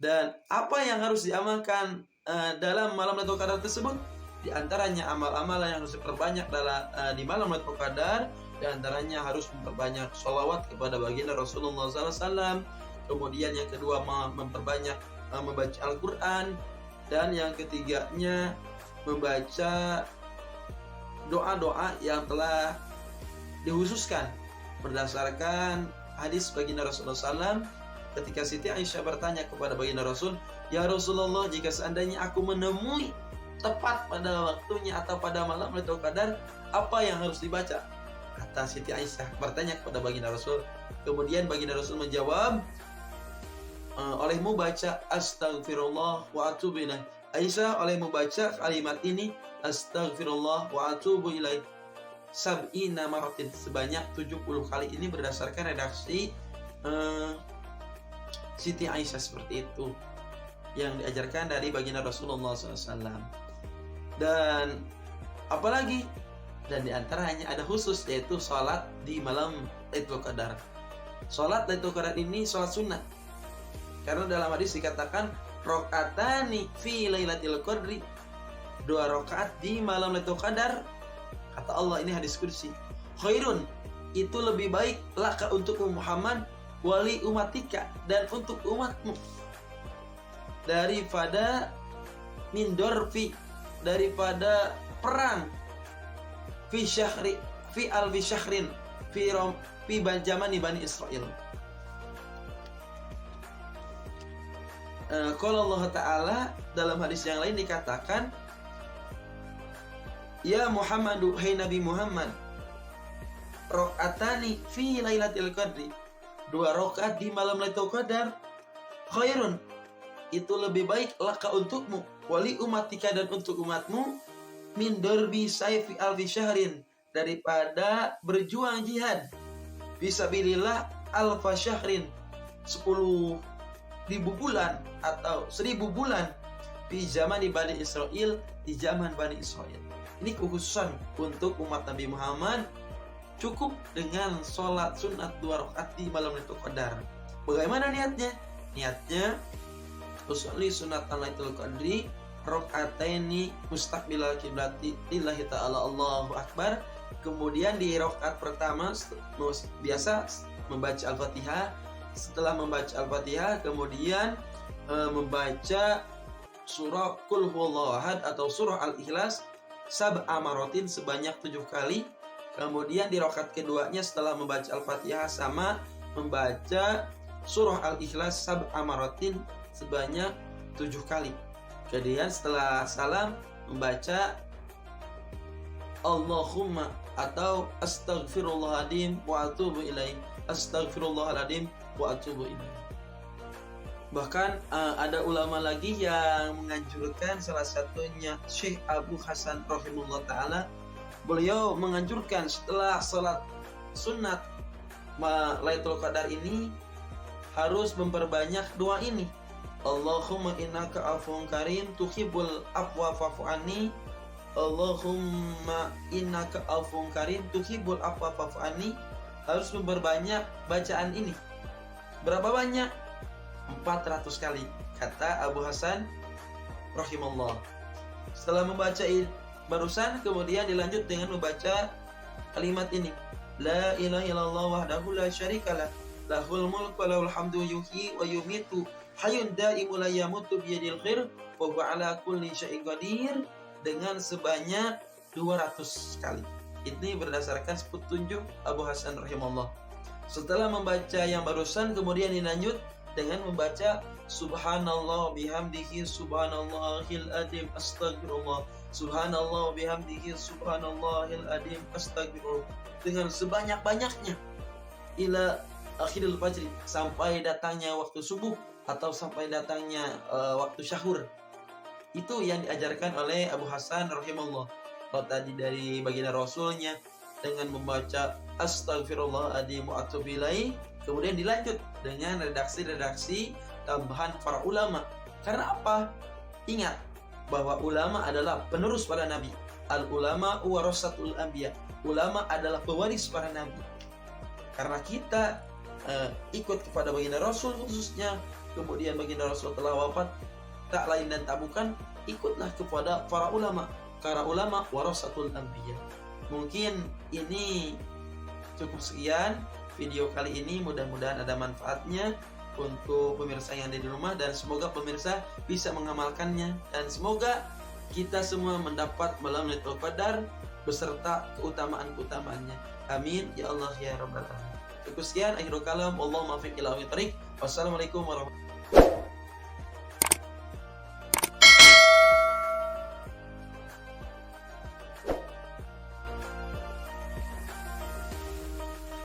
Dan apa yang harus diamalkan dalam malam Lailatul Qadar tersebut? Di antaranya amal-amal yang harus diperbanyak di malam Lailatul Qadar. Di antaranya harus memperbanyak sholawat kepada baginda Rasulullah SAW. Kemudian yang kedua memperbanyak membaca Al-Quran. Dan yang ketiganya membaca doa-doa yang telah dikhususkan berdasarkan hadis baginda Rasulullah SAW ketika Siti Aisyah bertanya kepada baginda Rasul, "Ya Rasulullah, jika seandainya aku menemui tepat pada waktunya atau pada malam Lailatul Qadar, apa yang harus dibaca?" Kata Siti Aisyah bertanya kepada baginda Rasul. Kemudian baginda Rasul menjawab, "Olehmu baca astaghfirullah wa atubu ilaih." Aisyah, olehmu baca kalimat ini, astaghfirullah wa atubu ilaih, sab'ina maratin, sebanyak 70 kali. Ini berdasarkan redaksi Siti Aisyah seperti itu yang diajarkan dari baginda Rasulullah SAW. Dan apalagi, dan diantaranya ada khusus, yaitu sholat di malam Lailatul Qadar. Sholat Lailatul Qadar ini sholat sunnah, karena dalam hadis dikatakan rakaatani fi lailatul qadri, 2 rakaat di malam Lailatul Qadar. Kata Allah, ini hadis qudsi, khairun, itu lebih baik laka untuk Muhammad, wali umatika, dan untuk umatmu, daripada mindorfi, daripada perang, fi syahri, fi alfi syahrin, fi zaman Bani Israel. Kalau Allah Ta'ala dalam hadis yang lain dikatakan, "Ya Muhammadu, hai Nabi Muhammad, rakaatani fi lailatul qadri, 2 rakaat di malam Lailatul Qadar, khairun, itu lebih baik laka untukmu, wali umatika, dan untuk umatmu, min darbi sayfi alfi syahrin, daripada berjuang jihad fisabilillah alfa syahrin, 10.000 bulan atau 1.000 bulan, di zaman Bani Israel, di zaman Bani Israel." Ini kekhususan untuk umat Nabi Muhammad, cukup dengan sholat sunat 2 rakaat di malam Lailatul Qadar. Bagaimana niatnya? Niatnya usolli sunat Lailatul Qadri rakaataini mustaqbilal kiblati lillahi ta'ala, Allahu Akbar. Kemudian di rakaat pertama biasa membaca Al-Fatihah. Setelah membaca Al-Fatihah, kemudian membaca surah Qul Huwallahu Ahad atau surah Al-Ikhlas sab'a maratin, sebanyak 7 kali. Kemudian di rakaat keduanya setelah membaca Al-Fatihah sama membaca surah Al-Ikhlas sab'a maratin sebanyak 7 kali. Kemudian setelah salam membaca Allahumma atau astaghfirullahaladzim wa atubu ilaih, astaghfirullahaladzim wa atubu ilaih. Bahkan ada ulama lagi yang menganjurkan, salah satunya Syekh Abu Hasan rahimahullah ta'ala. Beliau menganjurkan setelah salat sunat Lailatul Qadar ini harus memperbanyak doa ini, Allahumma innaka afuwun karim tuhibbul afwa fa'fu anni, Allahumma innaka afuwun karim tuhibbul afwa fa'fu anni. Harus memperbanyak bacaan ini. Berapa banyak? 400 kali, kata Abu Hasan rahimahullah. Setelah membaca barusan, kemudian dilanjut dengan membaca kalimat ini, la ilaha illallah wahdahu la syarikalah, lahul mulku wa lahul hamdu yuhyi wa yumitu, hayyun daimu la yamutu biyadil khair wa huwa ala kulli syai'in qadir, dengan sebanyak 200 kali. Ini berdasarkan petunjuk Abu Hasan rahimahullah. Setelah membaca yang barusan, kemudian dilanjut dengan membaca subhanallah bihamdihi subhanallahil adim astagfirullah, subhanallah bihamdihi subhanallahil adim astagfirullah, dengan sebanyak-banyaknya ila akhiril fajri, sampai datangnya waktu subuh atau sampai datangnya waktu syahur. Itu yang diajarkan oleh Abu Hasan rahimahullah. Kalau tadi dari baginda Rasulnya dengan membaca astagfirullahaladzim wa atubu ilaih, kemudian dilanjut dengan redaksi-redaksi tambahan para ulama. Karena apa? Ingat bahwa ulama adalah penerus para nabi. Al-ulama warasatul anbiya. Ulama adalah pewaris para nabi. Karena kita ikut kepada baginda Rasul khususnya, kemudian baginda Rasulullah telah wafat, tak lain dan tak bukan ikutlah kepada para ulama. Para ulama warasatul anbiya. Mungkin ini cukup sekian video kali ini, mudah-mudahan ada manfaatnya untuk pemirsa yang ada di rumah, dan semoga pemirsa bisa mengamalkannya, dan semoga kita semua mendapat malam Lailatul Qadar beserta keutamaan-keutamaannya. Amin ya Allah ya rabbal alamin. Cukup sekian, akhirul kalam, wallahu muwaffiq ila aqwamit thoriq. Wassalamualaikum warahmatullahi wabarakatuh.